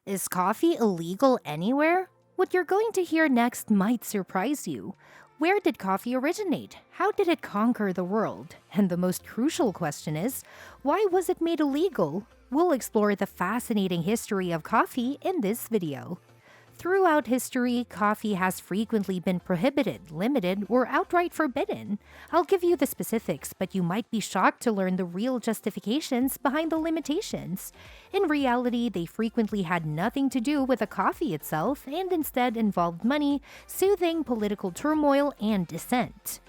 Is coffee illegal anywhere? What you're going to hear next might surprise you. Where did coffee originate? How did it conquer the world? And the most crucial question is, why was it made illegal? We'll explore the fascinating history of coffee in this video. Throughout history, coffee has frequently been prohibited, limited, or outright forbidden. I'll give you the specifics, but you might be shocked to learn the real justifications behind the limitations. In reality, they frequently had nothing to do with the coffee itself and instead involved money, soothing political turmoil, and dissent.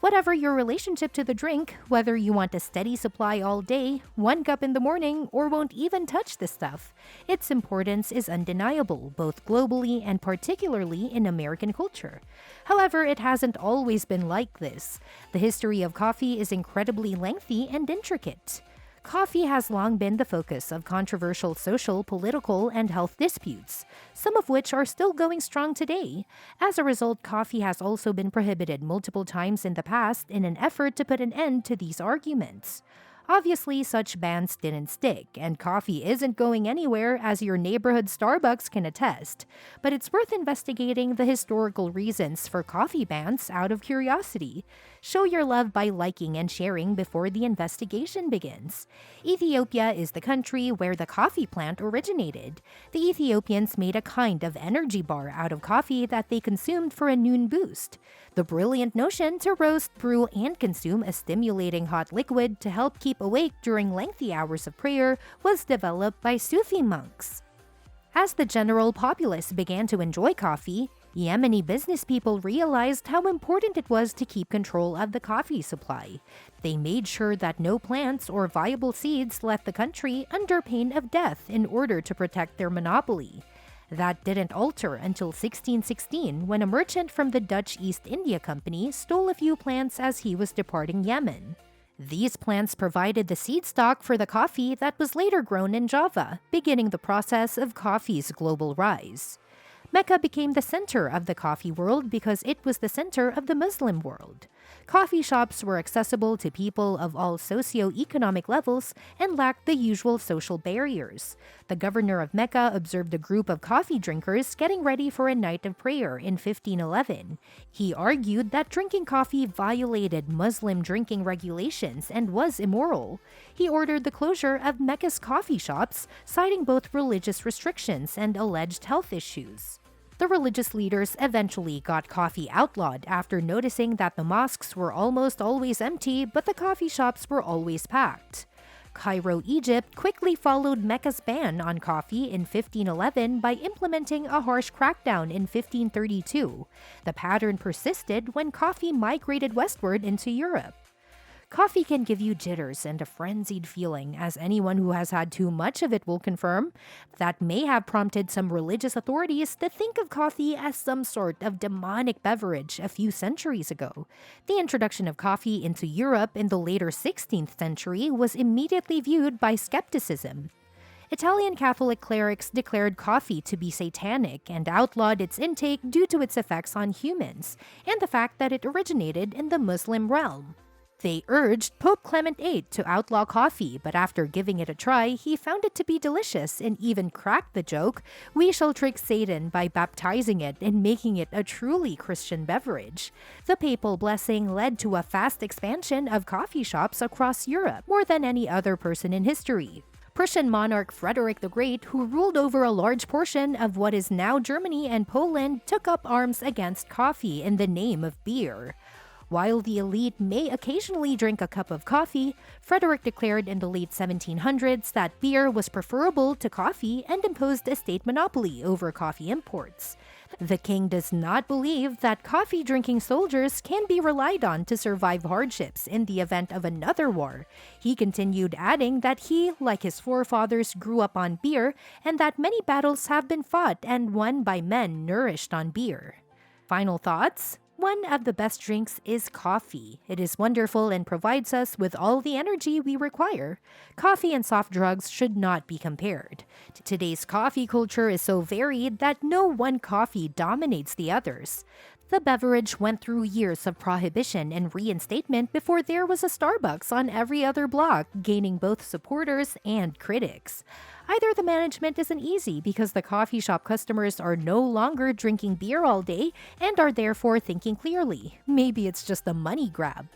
Whatever your relationship to the drink, whether you want a steady supply all day, one cup in the morning, or won't even touch the stuff, its importance is undeniable, both globally and particularly in American culture. However, it hasn't always been like this. The history of coffee is incredibly lengthy and intricate. Coffee has long been the focus of controversial social, political, and health disputes, some of which are still going strong today. As a result, coffee has also been prohibited multiple times in the past in an effort to put an end to these arguments. Obviously, such bans didn't stick, and coffee isn't going anywhere, as your neighborhood Starbucks can attest. But it's worth investigating the historical reasons for coffee bans out of curiosity. Show your love by liking and sharing before the investigation begins. Ethiopia is the country where the coffee plant originated. The Ethiopians made a kind of energy bar out of coffee that they consumed for a noon boost. The brilliant notion to roast, brew, and consume a stimulating hot liquid to help keep awake during lengthy hours of prayer was developed by Sufi monks. As the general populace began to enjoy coffee, Yemeni business people realized how important it was to keep control of the coffee supply. They made sure that no plants or viable seeds left the country under pain of death in order to protect their monopoly. That didn't alter until 1616, when a merchant from the Dutch East India Company stole a few plants as he was departing Yemen. These plants provided the seed stock for the coffee that was later grown in Java, beginning the process of coffee's global rise. Mecca became the center of the coffee world because it was the center of the Muslim world. Coffee shops were accessible to people of all socio-economic levels and lacked the usual social barriers. The governor of Mecca observed a group of coffee drinkers getting ready for a night of prayer in 1511. He argued that drinking coffee violated Muslim drinking regulations and was immoral. He ordered the closure of Mecca's coffee shops, citing both religious restrictions and alleged health issues. The religious leaders eventually got coffee outlawed after noticing that the mosques were almost always empty, but the coffee shops were always packed. Cairo, Egypt quickly followed Mecca's ban on coffee in 1511 by implementing a harsh crackdown in 1532. The pattern persisted when coffee migrated westward into Europe. Coffee can give you jitters and a frenzied feeling, as anyone who has had too much of it will confirm. That may have prompted some religious authorities to think of coffee as some sort of demonic beverage a few centuries ago. The introduction of coffee into Europe in the later 16th century was immediately viewed by skepticism. Italian Catholic clerics declared coffee to be satanic and outlawed its intake due to its effects on humans, and the fact that it originated in the Muslim realm. They urged Pope Clement VIII to outlaw coffee, but after giving it a try, he found it to be delicious and even cracked the joke, "We shall trick Satan by baptizing it and making it a truly Christian beverage." The papal blessing led to a fast expansion of coffee shops across Europe, more than any other person in history. Prussian monarch Frederick the Great, who ruled over a large portion of what is now Germany and Poland, took up arms against coffee in the name of beer. While the elite may occasionally drink a cup of coffee, Frederick declared in the late 1700s that beer was preferable to coffee and imposed a state monopoly over coffee imports. The king does not believe that coffee-drinking soldiers can be relied on to survive hardships in the event of another war. He continued, adding that he, like his forefathers, grew up on beer and that many battles have been fought and won by men nourished on beer. Final thoughts? One of the best drinks is coffee. It is wonderful and provides us with all the energy we require. Coffee and soft drugs should not be compared. Today's coffee culture is so varied that no one coffee dominates the others. The beverage went through years of prohibition and reinstatement before there was a Starbucks on every other block, gaining both supporters and critics. Either the management isn't easy because the coffee shop customers are no longer drinking beer all day and are therefore thinking clearly. Maybe it's just a money grab.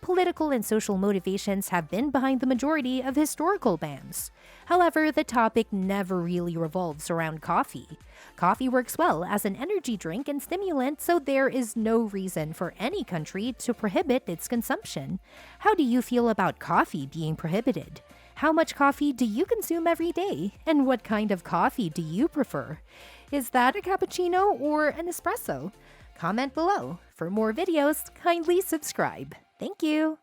Political and social motivations have been behind the majority of historical bans. However, the topic never really revolves around coffee. Coffee works well as an energy drink and stimulant, so there is no reason for any country to prohibit its consumption. How do you feel about coffee being prohibited? How much coffee do you consume every day? And what kind of coffee do you prefer? Is that a cappuccino or an espresso? Comment below. For more videos, kindly subscribe. Thank you!